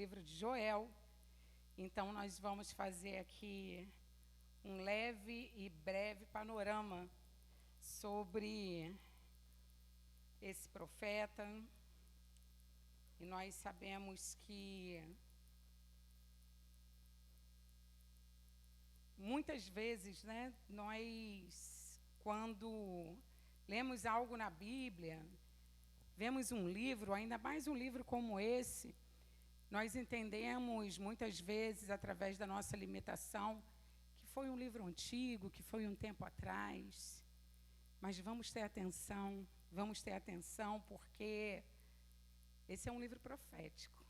livro de Joel. Então, nós vamos fazer aqui um leve e breve panorama sobre esse profeta. E nós sabemos que muitas vezes, nós, quando lemos algo na Bíblia, vemos um livro, ainda mais um livro como esse, nós entendemos muitas vezes, através da nossa limitação, que foi um livro antigo, que foi um tempo atrás. Mas vamos ter atenção, porque esse é um livro profético.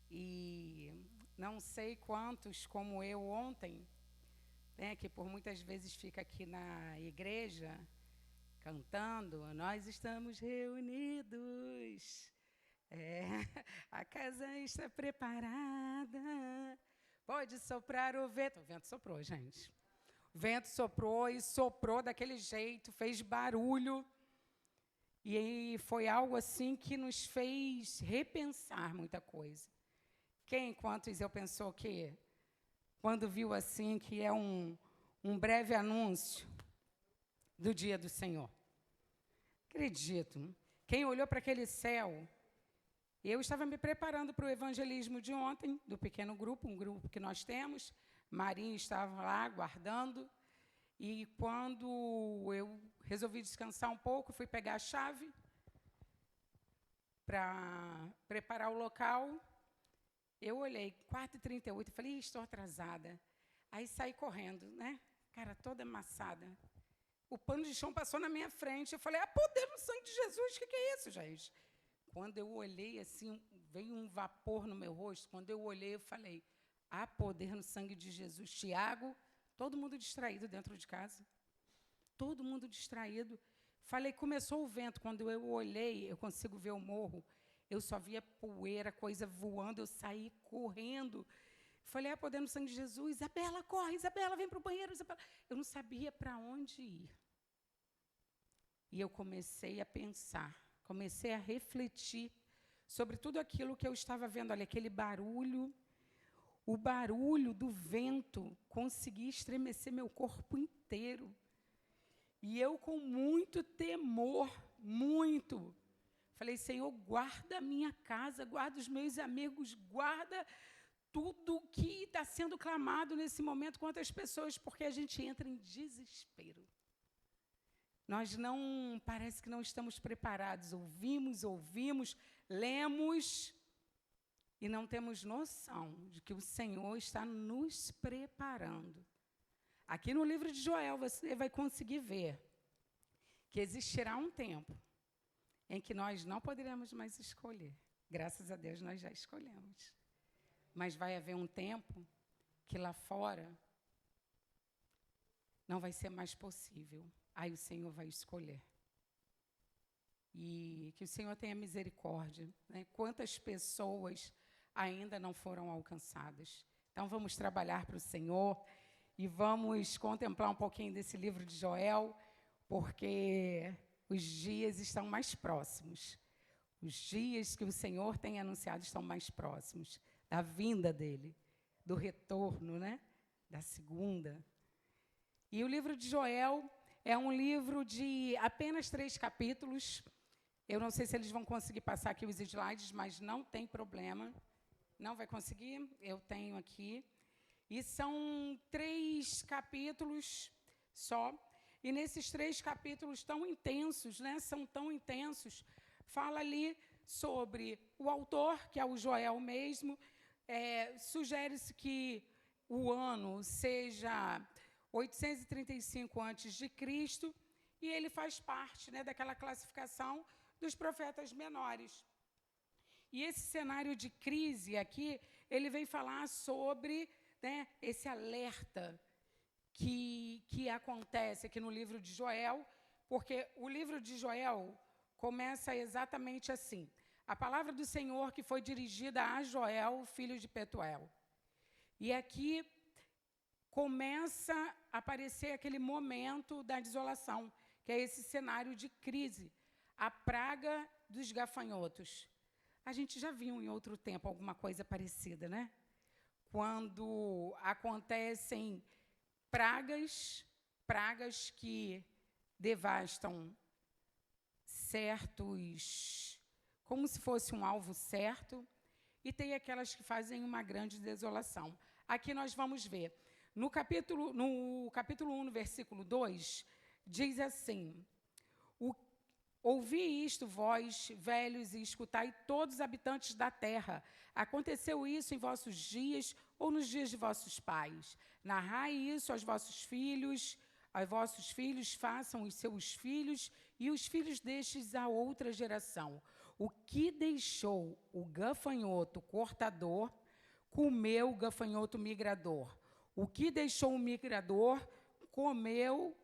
E não sei quantos, como eu ontem, que por muitas vezes fica aqui na igreja, cantando, nós estamos reunidos, a casa está preparada, pode soprar o vento. O vento soprou, gente. O vento soprou e soprou daquele jeito, fez barulho. E foi algo assim que nos fez repensar muita coisa. Quem, quantos eu pensou que, quando viu assim, que é um breve anúncio do dia do Senhor? Acredito. Quem olhou para aquele céu, eu estava me preparando para o evangelismo de ontem, do pequeno grupo, um grupo que nós temos. Marinho estava lá, guardando. E quando eu resolvi descansar um pouco, fui pegar a chave para preparar o local. Eu olhei, 4h38, eu falei, estou atrasada. Aí saí correndo, cara toda amassada. O pano de chão passou na minha frente. Eu falei, poder no sangue de Jesus, o que é isso, gente? Quando eu olhei, assim, veio um vapor no meu rosto. Quando eu olhei, eu falei, há poder no sangue de Jesus. Tiago, todo mundo distraído dentro de casa. Todo mundo distraído. Falei, começou o vento. Quando eu olhei, eu consigo ver o morro. Eu só via poeira, coisa voando. Eu saí correndo. Falei, poder no sangue de Jesus. Isabela, corre, Isabela, vem para o banheiro. Isabela. Eu não sabia para onde ir. E eu comecei a pensar, comecei a refletir sobre tudo aquilo que eu estava vendo ali, aquele barulho, o barulho do vento conseguia estremecer meu corpo inteiro. E eu, com muito temor, falei, Senhor, guarda a minha casa, guarda os meus amigos, guarda tudo que está sendo clamado nesse momento contra as pessoas, porque a gente entra em desespero. Nós parece que não estamos preparados. Ouvimos, lemos e não temos noção de que o Senhor está nos preparando. Aqui no livro de Joel você vai conseguir ver que existirá um tempo em que nós não poderemos mais escolher. Graças a Deus nós já escolhemos. Mas vai haver um tempo que lá fora não vai ser mais possível. Aí o Senhor vai escolher. E que o Senhor tenha misericórdia. Quantas pessoas ainda não foram alcançadas? Então, vamos trabalhar para o Senhor e vamos contemplar um pouquinho desse livro de Joel, porque os dias estão mais próximos. Os dias que o Senhor tem anunciado estão mais próximos da vinda dEle, do retorno, da segunda. E o livro de Joel é um livro de apenas 3 capítulos. Eu não sei se eles vão conseguir passar aqui os slides, mas não tem problema. Não vai conseguir? Eu tenho aqui. E são 3 capítulos só. E nesses 3 capítulos tão intensos, são tão intensos, fala ali sobre o autor, que é o Joel mesmo. Sugere-se que o ano seja 835 a.C., e ele faz parte daquela classificação dos profetas menores. E esse cenário de crise aqui, ele vem falar sobre esse alerta que acontece aqui no livro de Joel, porque o livro de Joel começa exatamente assim. A palavra do Senhor que foi dirigida a Joel, filho de Petuel. E aqui começa a aparecer aquele momento da desolação, que é esse cenário de crise, a praga dos gafanhotos. A gente já viu em outro tempo alguma coisa parecida, né? Quando acontecem pragas que devastam certos, como se fosse um alvo certo, e tem aquelas que fazem uma grande desolação. Aqui nós vamos ver. No capítulo 1, no versículo 2, diz assim: ouvi isto, vós, velhos, e escutai todos os habitantes da terra. Aconteceu isso em vossos dias ou nos dias de vossos pais? Narrai isso aos vossos filhos façam os seus filhos e os filhos destes a outra geração. O que deixou o gafanhoto cortador, comeu o gafanhoto migrador. O que deixou o migrador, comeu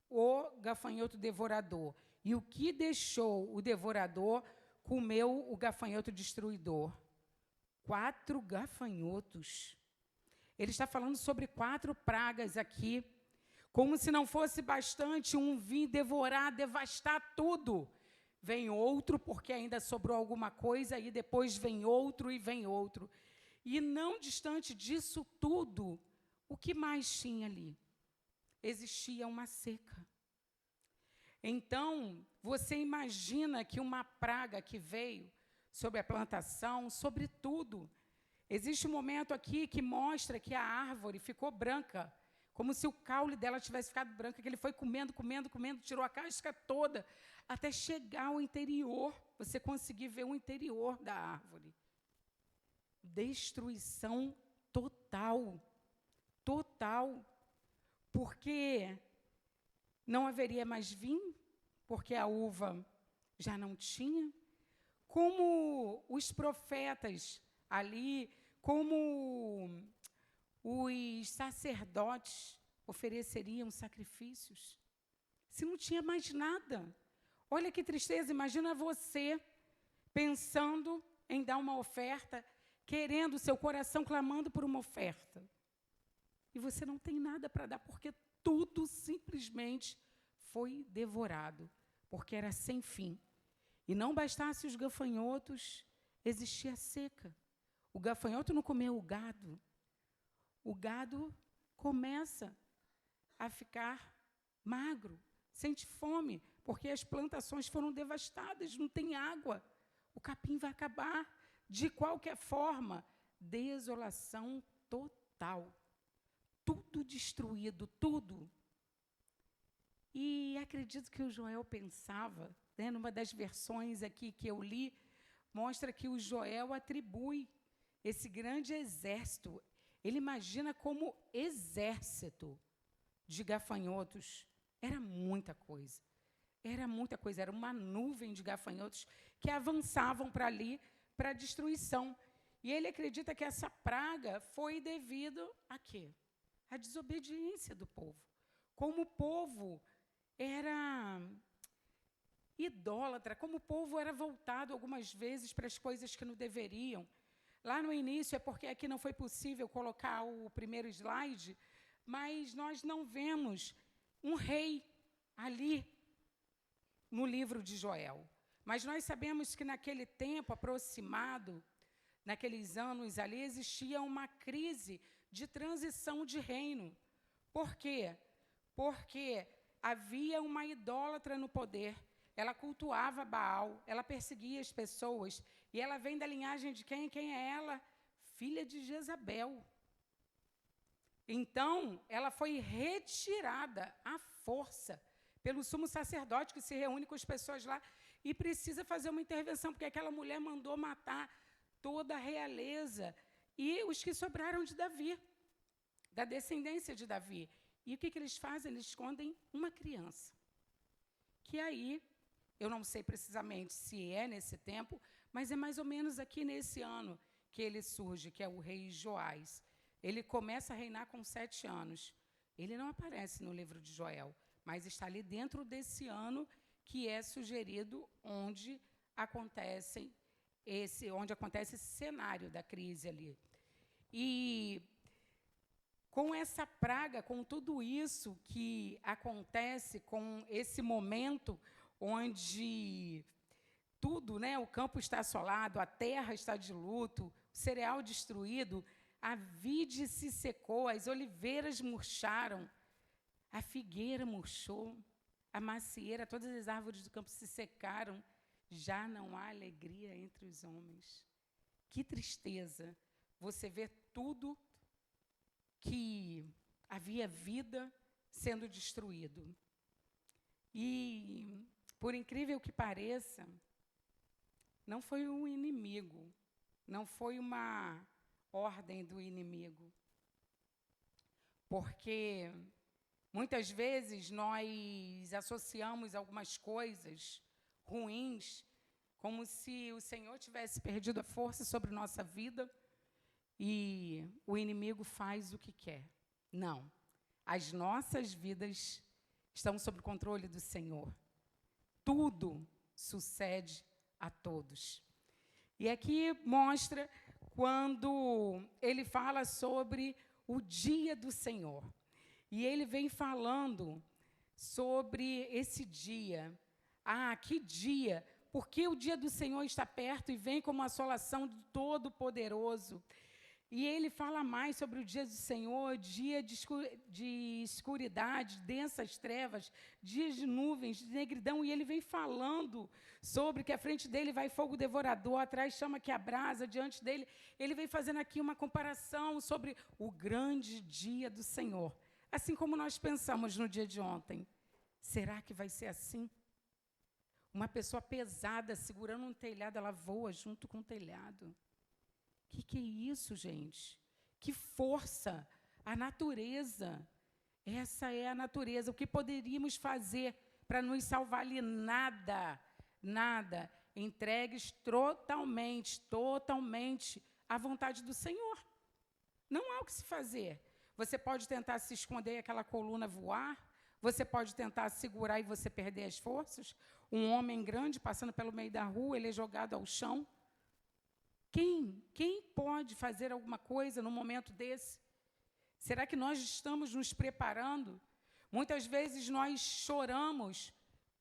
o gafanhoto devorador. E o que deixou o devorador, comeu o gafanhoto destruidor. 4 gafanhotos. Ele está falando sobre 4 pragas aqui. Como se não fosse bastante um vir devorar, devastar tudo. Vem outro, porque ainda sobrou alguma coisa, e depois vem outro e vem outro. E não distante disso tudo, o que mais tinha ali? Existia uma seca. Então, você imagina que uma praga que veio sobre a plantação, sobre tudo. Existe um momento aqui que mostra que a árvore ficou branca, como se o caule dela tivesse ficado branco, que ele foi comendo, tirou a casca toda, até chegar ao interior, você conseguir ver o interior da árvore. Destruição total, porque não haveria mais vinho, porque a uva já não tinha. Como os profetas ali, como os sacerdotes ofereceriam sacrifícios, se não tinha mais nada. Olha que tristeza, imagina você pensando em dar uma oferta, querendo, seu coração clamando por uma oferta, e você não tem nada para dar, porque tudo simplesmente foi devorado, porque era sem fim. E não bastasse os gafanhotos, existia seca. O gafanhoto não comeu o gado começa a ficar magro, sente fome, porque as plantações foram devastadas, não tem água, o capim vai acabar. De qualquer forma, desolação total, tudo destruído, tudo. E acredito que o Joel pensava, né, numa das versões aqui que eu li, mostra que o Joel atribui esse grande exército. Ele imagina como exército de gafanhotos. Era muita coisa, era uma nuvem de gafanhotos que avançavam para ali, para a destruição. E ele acredita que essa praga foi devido a quê? A desobediência do povo. Como o povo era idólatra, como o povo era voltado algumas vezes para as coisas que não deveriam. Lá no início, é porque aqui não foi possível colocar o primeiro slide, mas nós não vemos um rei ali no livro de Joel. Mas nós sabemos que naquele tempo aproximado, naqueles anos ali, existia uma crise de transição de reino. Por quê? Porque havia uma idólatra no poder. Ela cultuava Baal, ela perseguia as pessoas, e ela vem da linhagem de quem? Quem é ela? Filha de Jezabel. Então, ela foi retirada à força pelo sumo sacerdote, que se reúne com as pessoas lá e precisa fazer uma intervenção, porque aquela mulher mandou matar toda a realeza e os que sobraram de Davi, da descendência de Davi. E o que eles fazem? Eles escondem uma criança, que aí, eu não sei precisamente se é nesse tempo, mas é mais ou menos aqui nesse ano que ele surge, que é o rei Joás. Ele começa a reinar com 7 anos. Ele não aparece no livro de Joel, mas está ali dentro desse ano que é sugerido onde acontece esse cenário da crise ali. E com essa praga, com tudo isso que acontece, com esse momento onde tudo, né? O campo está assolado, a terra está de luto, o cereal destruído, a vide se secou, as oliveiras murcharam, a figueira murchou, a macieira, todas as árvores do campo se secaram, já não há alegria entre os homens. Que tristeza você ver tudo que havia vida sendo destruído. E, por incrível que pareça, não foi um inimigo, não foi uma ordem do inimigo. Porque muitas vezes nós associamos algumas coisas ruins como se o Senhor tivesse perdido a força sobre nossa vida e o inimigo faz o que quer. Não. As nossas vidas estão sob o controle do Senhor. Tudo sucede a todos. E aqui mostra quando ele fala sobre o dia do Senhor. E ele vem falando sobre esse dia. Ah, que dia! Porque o dia do Senhor está perto e vem como assolação do Todo-Poderoso. E ele fala mais sobre o dia do Senhor, dia de escuridade, densas trevas, dias de nuvens, de negridão. E ele vem falando sobre que à frente dele vai fogo devorador, atrás chama que abrasa, diante dele. Ele vem fazendo aqui uma comparação sobre o grande dia do Senhor. Assim como nós pensamos no dia de ontem. Será que vai ser assim? Uma pessoa pesada segurando um telhado, ela voa junto com o telhado. O que é isso, gente? Que força! A natureza. Essa é a natureza. O que poderíamos fazer para nos salvar ali? Nada. Nada. Entregues totalmente à vontade do Senhor. Não há o que se fazer. Você pode tentar se esconder e aquela coluna voar. Você pode tentar segurar e você perder as forças. Um homem grande passando pelo meio da rua, ele é jogado ao chão. Quem pode fazer alguma coisa num momento desse? Será que nós estamos nos preparando? Muitas vezes nós choramos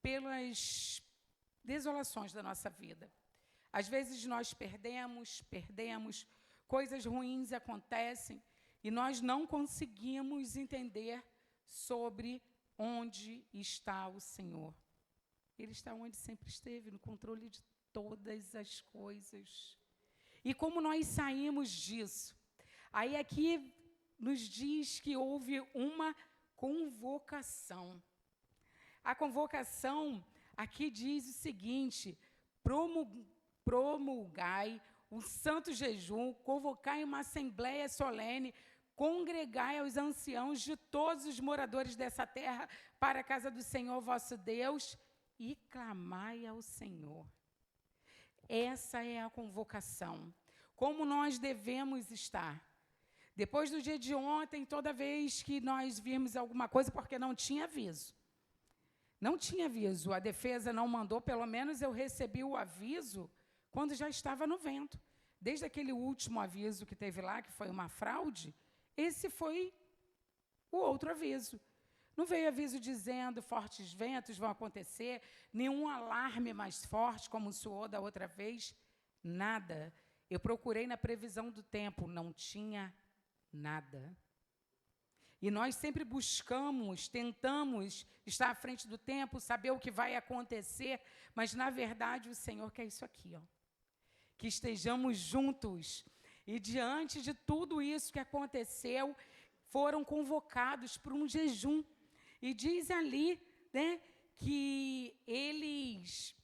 pelas desolações da nossa vida. Às vezes nós perdemos, coisas ruins acontecem e nós não conseguimos entender sobre onde está o Senhor. Ele está onde sempre esteve, no controle de todas as coisas. E como nós saímos disso? Aí aqui nos diz que houve uma convocação. A convocação aqui diz o seguinte: promulgai um santo jejum, convocai uma assembleia solene, congregai aos anciãos de todos os moradores dessa terra para a casa do Senhor vosso Deus e clamai ao Senhor. Essa é a convocação. Como nós devemos estar. Depois do dia de ontem, toda vez que nós vimos alguma coisa, porque não tinha aviso. Não tinha aviso. A defesa não mandou, pelo menos eu recebi o aviso quando já estava no vento. Desde aquele último aviso que teve lá, que foi uma fraude, esse foi o outro aviso. Não veio aviso dizendo fortes ventos vão acontecer, nenhum alarme mais forte, como soou da outra vez, nada. Eu procurei na previsão do tempo, não tinha nada. E nós sempre buscamos, tentamos estar à frente do tempo, saber o que vai acontecer, mas, na verdade, o Senhor quer isso aqui, ó. Que estejamos juntos. E, diante de tudo isso que aconteceu, foram convocados para um jejum. E diz ali, né, que eles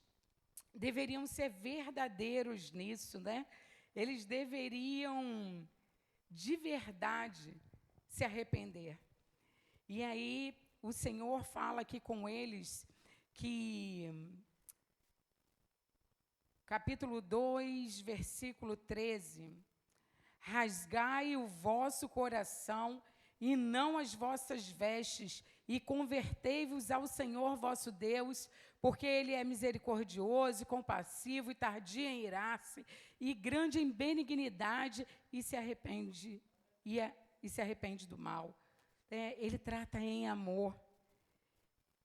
deveriam ser verdadeiros nisso, né? Eles deveriam, de verdade, se arrepender. E aí, o Senhor fala aqui com eles que, capítulo 2, versículo 13, rasgai o vosso coração e não as vossas vestes, e convertei-vos ao Senhor vosso Deus, porque Ele é misericordioso e compassivo e tardio em irar-se, e grande em benignidade, e se arrepende do mal. Ele trata em amor.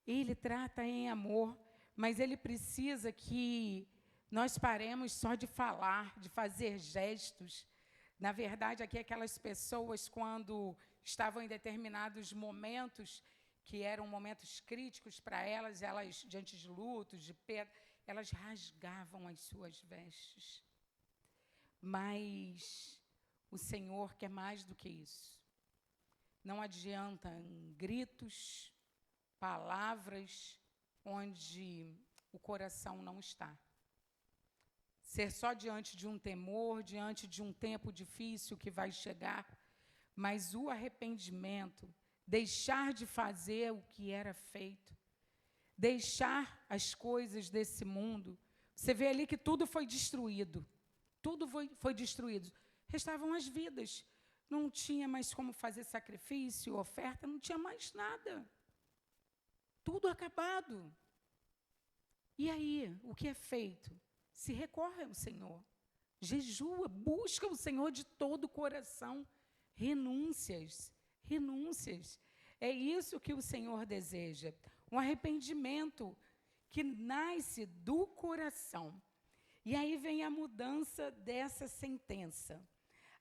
Ele trata em amor, mas Ele precisa que nós paremos só de falar, de fazer gestos. Na verdade, aqui aquelas pessoas, quando estavam em determinados momentos, que eram momentos críticos para elas, elas, diante de lutos, de perda, elas rasgavam as suas vestes. Mas o Senhor quer mais do que isso. Não adianta em gritos, palavras, onde o coração não está. Ser só diante de um temor, diante de um tempo difícil que vai chegar, mas o arrependimento, deixar de fazer o que era feito, deixar as coisas desse mundo. Você vê ali que tudo foi destruído. Tudo foi destruído. Restavam as vidas. Não tinha mais como fazer sacrifício, oferta, não tinha mais nada. Tudo acabado. E aí, o que é feito? Se recorre ao Senhor. Jejua, busca o Senhor de todo o coração. Renúncias, renúncias. É isso que o Senhor deseja. Um arrependimento que nasce do coração. E aí vem a mudança dessa sentença.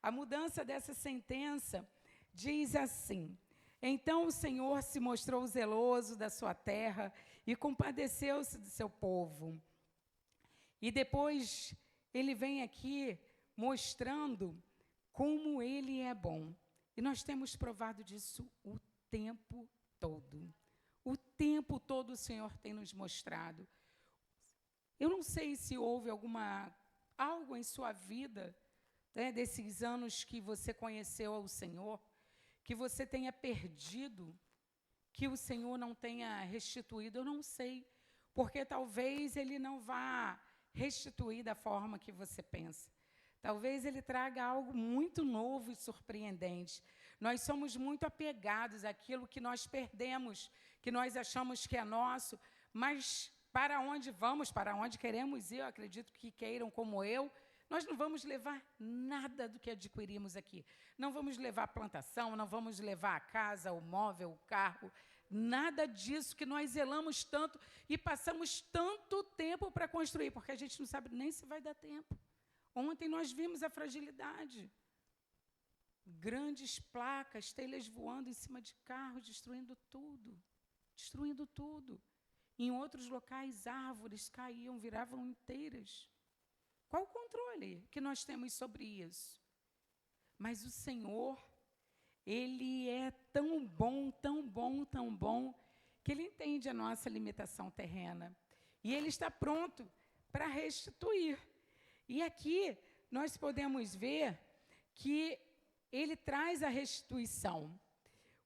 A mudança dessa sentença diz assim: então o Senhor se mostrou zeloso da sua terra e compadeceu-se do seu povo. E depois ele vem aqui mostrando como ele é bom. E nós temos provado disso o tempo todo. O tempo todo o Senhor tem nos mostrado. Eu não sei se houve algo em sua vida, né, desses anos que você conheceu ao Senhor, que você tenha perdido, que o Senhor não tenha restituído. Eu não sei, porque talvez Ele não vá restituir da forma que você pensa. Talvez Ele traga algo muito novo e surpreendente. Nós somos muito apegados àquilo que nós perdemos, que nós achamos que é nosso, mas para onde vamos, para onde queremos ir, eu acredito que queiram como eu, nós não vamos levar nada do que adquirimos aqui. Não vamos levar a plantação, não vamos levar a casa, o móvel, o carro, nada disso que nós zelamos tanto e passamos tanto tempo para construir, porque a gente não sabe nem se vai dar tempo. Ontem nós vimos a fragilidade. Grandes placas, telhas voando em cima de carros, destruindo tudo. Destruindo tudo. Em outros locais, árvores caíam, viravam inteiras. Qual o controle que nós temos sobre isso? Mas o Senhor, Ele é tão bom, tão bom, tão bom, que Ele entende a nossa limitação terrena. E Ele está pronto para restituir. E aqui nós podemos ver que Ele traz a restituição.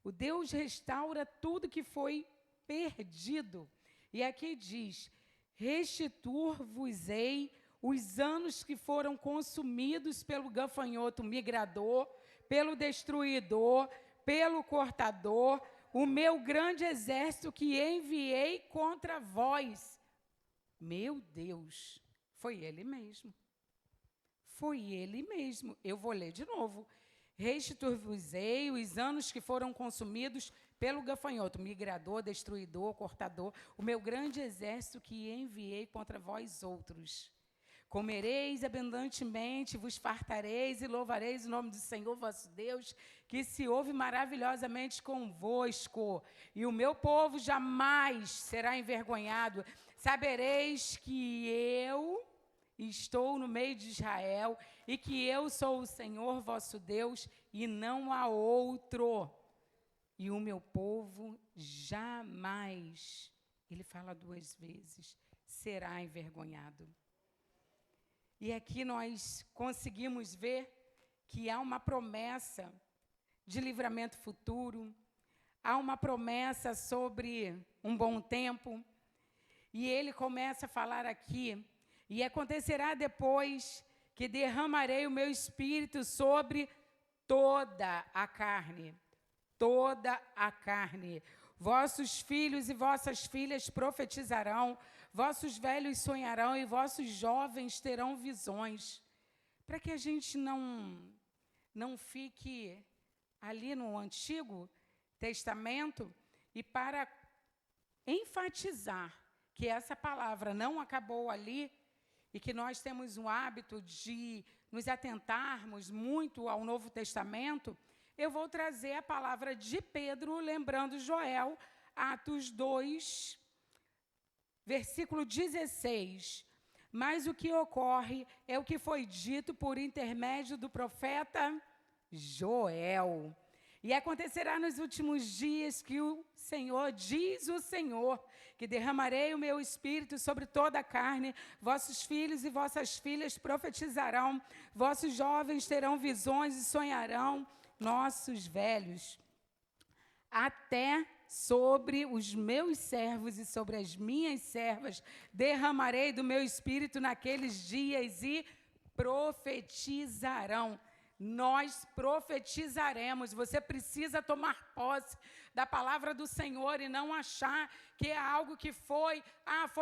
O Deus restaura tudo que foi perdido. E aqui diz: restituir-vos-ei os anos que foram consumidos pelo gafanhoto migrador, pelo destruidor, pelo cortador, o meu grande exército que enviei contra vós. Meu Deus, foi Ele mesmo. Foi Ele mesmo. Eu vou ler de novo. Restituir-vos-ei os anos que foram consumidos pelo gafanhoto, migrador, destruidor, cortador, o meu grande exército que enviei contra vós outros. Comereis abundantemente, vos fartareis e louvareis o nome do Senhor vosso Deus, que se ouve maravilhosamente convosco. E o meu povo jamais será envergonhado. Sabereis que eu estou no meio de Israel e que eu sou o Senhor vosso Deus e não há outro. E o meu povo jamais, ele fala 2 vezes, será envergonhado. E aqui nós conseguimos ver que há uma promessa de livramento futuro, há uma promessa sobre um bom tempo, e ele começa a falar aqui: e acontecerá depois que derramarei o meu espírito sobre toda a carne. Toda a carne. Vossos filhos e vossas filhas profetizarão, vossos velhos sonharão e vossos jovens terão visões. Para que a gente não fique ali no Antigo Testamento, e para enfatizar que essa palavra não acabou ali, e que nós temos o hábito de nos atentarmos muito ao Novo Testamento, eu vou trazer a palavra de Pedro, lembrando Joel, Atos 2, versículo 16. Mas o que ocorre é o que foi dito por intermédio do profeta Joel. E acontecerá nos últimos dias que o Senhor, diz o Senhor, que derramarei o meu espírito sobre toda a carne, vossos filhos e vossas filhas profetizarão, vossos jovens terão visões e sonharão, nossos velhos, até sobre os meus servos e sobre as minhas servas, derramarei do meu espírito naqueles dias e profetizarão. Nós profetizaremos. Você precisa tomar posse da palavra do Senhor e não achar que é algo que foi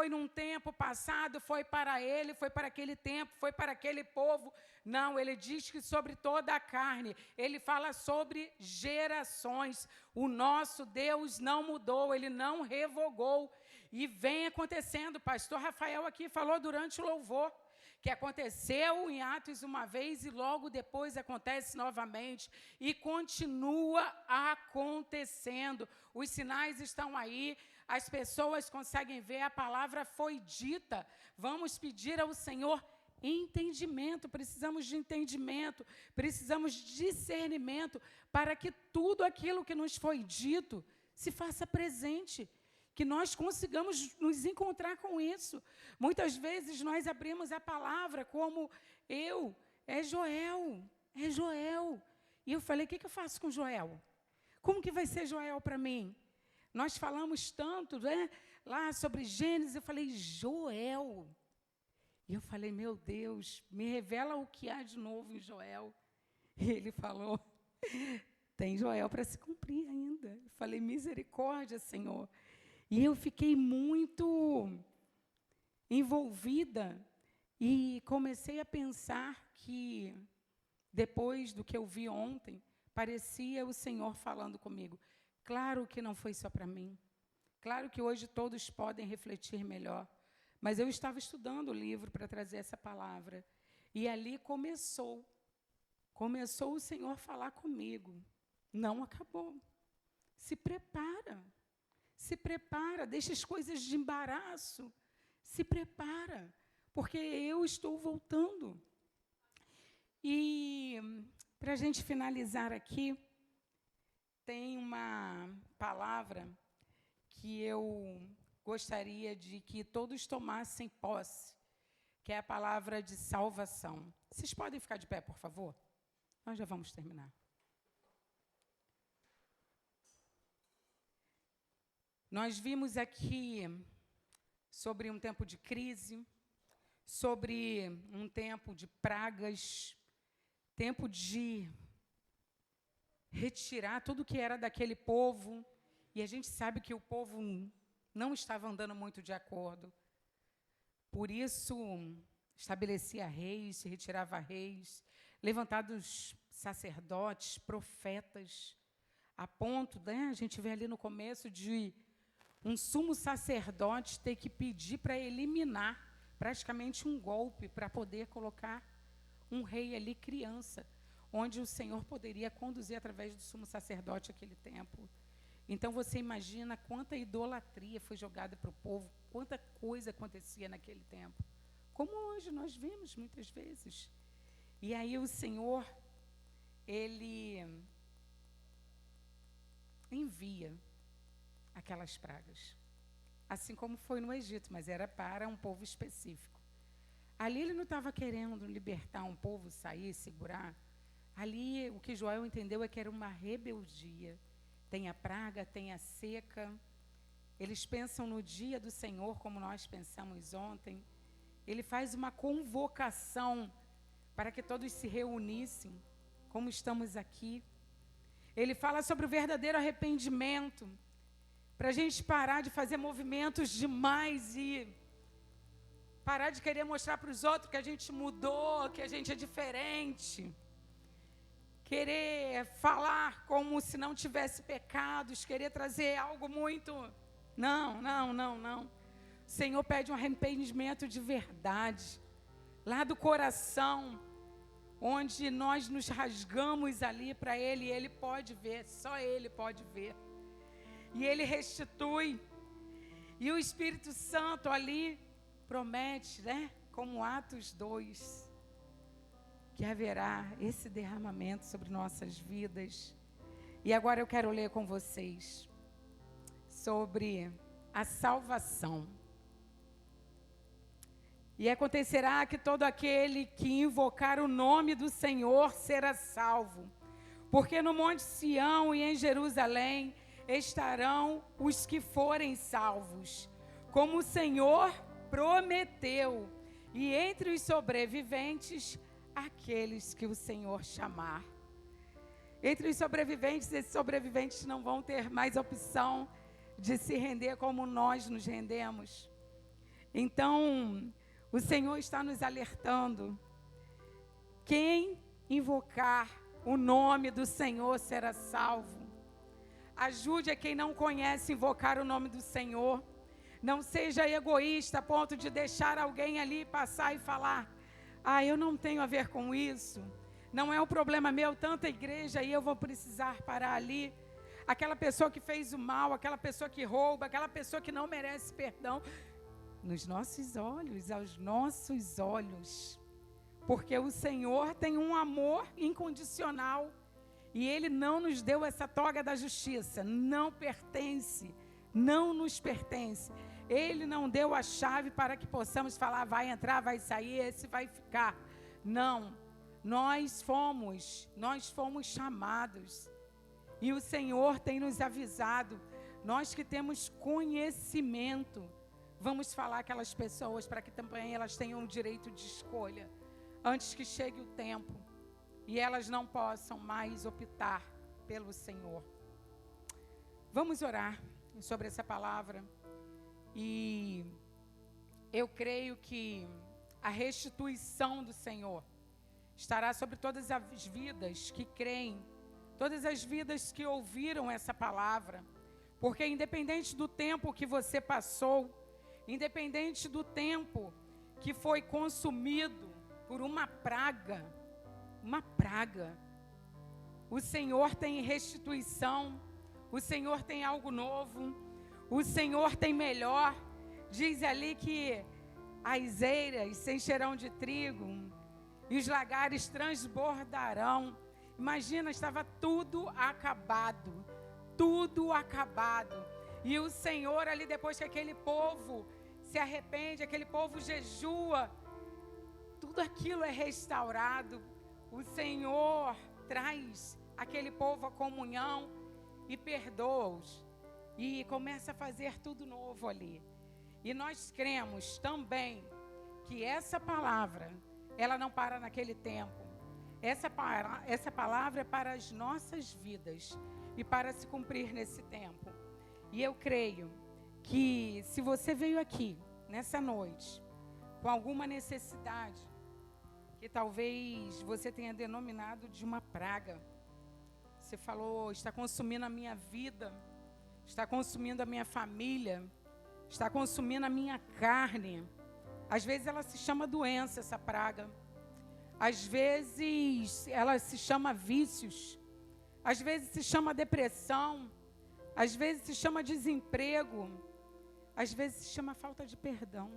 num tempo passado, foi para ele, foi para aquele tempo, foi para aquele povo. Não, ele diz que sobre toda a carne, ele fala sobre gerações. O nosso Deus não mudou, ele não revogou. E vem acontecendo, pastor Rafael aqui falou durante o louvor, que aconteceu em Atos uma vez e logo depois acontece novamente e continua acontecendo. Os sinais estão aí, as pessoas conseguem ver, a palavra foi dita. Vamos pedir ao Senhor entendimento, precisamos de entendimento, precisamos de discernimento para que tudo aquilo que nos foi dito se faça presente, que nós consigamos nos encontrar com isso. Muitas vezes nós abrimos a palavra como é Joel. E eu falei, o que eu faço com Joel? Como que vai ser Joel para mim? Nós falamos tanto, né, lá sobre Gênesis, eu falei, Joel. E eu falei, meu Deus, me revela o que há de novo em Joel. E ele falou, tem Joel para se cumprir ainda. Eu falei, misericórdia, Senhor. E eu fiquei muito envolvida e comecei a pensar que, depois do que eu vi ontem, parecia o Senhor falando comigo. Claro que não foi só para mim. Claro que hoje todos podem refletir melhor. Mas eu estava estudando o livro para trazer essa palavra. E ali começou o Senhor a falar comigo. Não acabou. Se prepara, deixa as coisas de embaraço, se prepara, porque eu estou voltando. E, para a gente finalizar aqui, tem uma palavra que eu gostaria de que todos tomassem posse, que é a palavra de salvação. Vocês podem ficar de pé, por favor? Nós já vamos terminar. Nós vimos aqui sobre um tempo de crise, sobre um tempo de pragas, tempo de retirar tudo que era daquele povo, e a gente sabe que o povo não estava andando muito de acordo. Por isso, estabelecia reis, se retirava reis, levantados sacerdotes, profetas, a ponto, né, a gente vê ali no começo de um sumo sacerdote ter que pedir para eliminar praticamente um golpe para poder colocar um rei ali criança, onde o Senhor poderia conduzir através do sumo sacerdote aquele templo. Então você imagina quanta idolatria foi jogada para o povo, quanta coisa acontecia naquele tempo, como hoje nós vemos muitas vezes. E aí o Senhor, Ele envia aquelas pragas, assim como foi no Egito, mas era para um povo específico. Ali ele não estava querendo libertar um povo, sair, segurar. Ali o que Joel entendeu é que era uma rebeldia. Tem a praga, tem a seca. Eles pensam no dia do Senhor como nós pensamos ontem. Ele faz uma convocação para que todos se reunissem, como estamos aqui. Ele fala sobre o verdadeiro arrependimento, para a gente parar de fazer movimentos demais e parar de querer mostrar para os outros que a gente mudou, que a gente é diferente. Querer falar como se não tivesse pecados, querer trazer algo muito... Não. O Senhor pede um arrependimento de verdade. lá do coração, onde nós nos rasgamos ali para Ele, e Ele pode ver, só Ele pode ver. E Ele restitui. E o Espírito Santo ali promete, né? Como Atos 2, que haverá esse derramamento sobre nossas vidas. E agora eu quero ler com vocês sobre a salvação. E acontecerá que todo aquele que invocar o nome do Senhor será salvo. Porque no Monte Sião e em Jerusalém estarão os que forem salvos, como o Senhor prometeu, e entre os sobreviventes, aqueles que o Senhor chamar. Entre os sobreviventes, esses sobreviventes não vão ter mais opção de se render como nós nos rendemos. Então, o Senhor está nos alertando. Quem invocar o nome do Senhor será salvo. Ajude a quem não conhece invocar o nome do Senhor. Não seja egoísta a ponto de deixar alguém ali passar e falar: eu não tenho a ver com isso. Não é um problema meu, tanta igreja aí eu vou precisar parar ali. Aquela pessoa que fez o mal, aquela pessoa que rouba, aquela pessoa que não merece perdão. Nos nossos olhos, aos nossos olhos. Porque o Senhor tem um amor incondicional. E Ele não nos deu essa toga da justiça. Não pertence. Não nos pertence. Ele não deu a chave para que possamos falar: vai entrar, vai sair, esse vai ficar. Não. Nós fomos chamados. E o Senhor tem nos avisado. Nós que temos conhecimento, vamos falar aquelas pessoas para que também elas tenham o direito de escolha, antes que chegue o tempo e elas não possam mais optar pelo Senhor. Vamos orar sobre essa palavra. E eu creio que a restituição do Senhor estará sobre todas as vidas que creem, todas as vidas que ouviram essa palavra. Porque independente do tempo que você passou, independente do tempo que foi consumido por uma praga, o Senhor tem restituição, o Senhor tem algo novo, o Senhor tem melhor. Diz ali que as eiras se encherão de trigo e os lagares transbordarão. Imagina, estava tudo acabado. E o Senhor ali, depois que aquele povo se arrepende, aquele povo jejua, tudo aquilo é restaurado. O Senhor traz aquele povo à comunhão e perdoa-os. E começa a fazer tudo novo ali. E nós cremos também que essa palavra, ela não para naquele tempo. Essa palavra é para as nossas vidas e para se cumprir nesse tempo. E eu creio que se você veio aqui nessa noite com alguma necessidade, que talvez você tenha denominado de uma praga, você falou: está consumindo a minha vida, está consumindo a minha família, está consumindo a minha carne. Às vezes ela se chama doença, essa praga. Às vezes ela se chama vícios. Às vezes se chama depressão. Às vezes se chama desemprego. Às vezes se chama falta de perdão.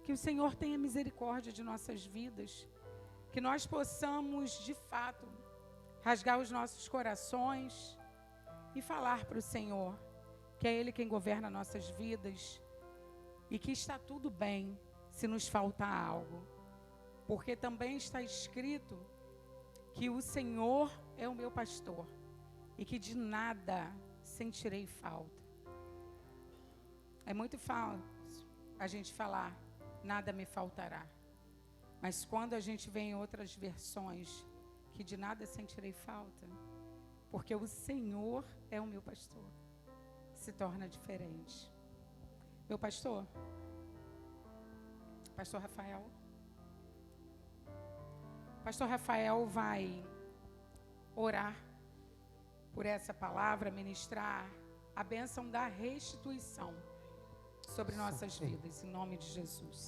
Que o Senhor tenha misericórdia de nossas vidas. Que nós possamos, de fato, rasgar os nossos corações e falar para o Senhor que é Ele quem governa nossas vidas e que está tudo bem se nos faltar algo. Porque também está escrito que o Senhor é o meu pastor e que de nada sentirei falta. É muito fácil a gente falar: nada me faltará. Mas quando a gente vê em outras versões que de nada sentirei falta, porque o Senhor é o meu pastor, se torna diferente. Meu pastor Rafael. Pastor Rafael vai orar por essa palavra, ministrar a bênção da restituição sobre nossas vidas, em nome de Jesus.